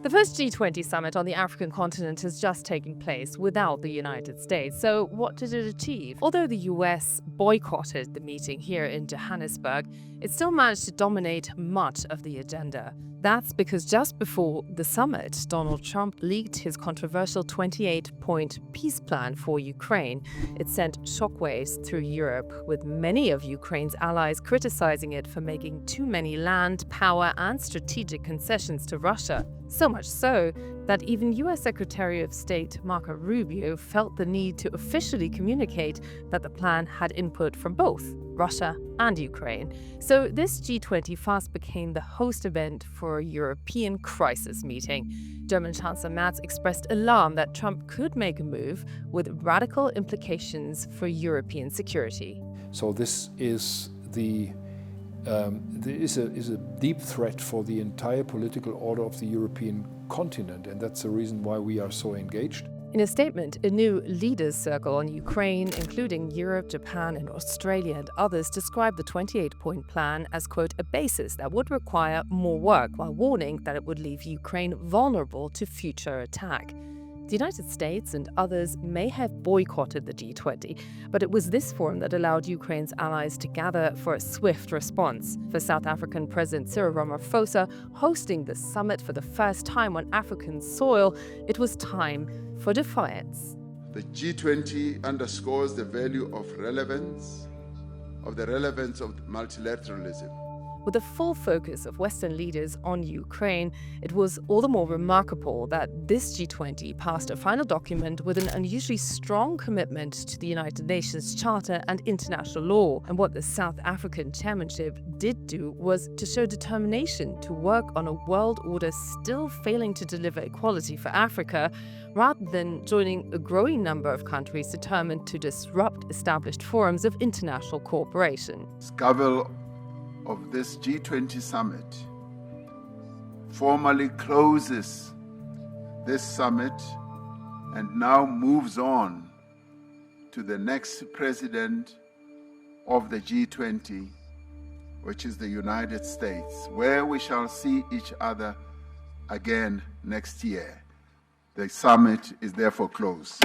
The first G20 summit on the African continent has just taken place without the United States. So what did it achieve? Although the US boycotted the meeting here in Johannesburg, it still managed to dominate much of the agenda. That's because just before the summit, Donald Trump leaked his controversial 28-point peace plan for Ukraine. It sent shockwaves through Europe, with many of Ukraine's allies criticizing it for making too many land, power, and strategic concessions to Russia. So much so that even US Secretary of State Marco Rubio felt the need to officially communicate that the plan had input from both Russia and Ukraine. So this G20 fast became the host event for a European crisis meeting. German Chancellor Merz expressed alarm that Trump could make a move with radical implications for European security. So this is a deep threat for the entire political order of the European continent, and that's the reason why we are so engaged. In a statement, a new leaders' circle on Ukraine, including Europe, Japan, and Australia and others, described the 28-point plan as, quote, a basis that would require more work, while warning that it would leave Ukraine vulnerable to future attack. The United States and others may have boycotted the G20, but it was this forum that allowed Ukraine's allies to gather for a swift response. For South African President Cyril Ramaphosa, hosting the summit for the first time on African soil, it was time for defiance. The G20 underscores the value of the relevance of multilateralism. With the full focus of Western leaders on Ukraine, it was all the more remarkable that this G20 passed a final document with an unusually strong commitment to the United Nations Charter and international law. And what the South African chairmanship did do was to show determination to work on a world order still failing to deliver equality for Africa, rather than joining a growing number of countries determined to disrupt established forums of international cooperation. Of this G20 summit formally closes this summit and now moves on to the next president of the G20, which is the United States, where we shall see each other again next year. The summit is therefore closed.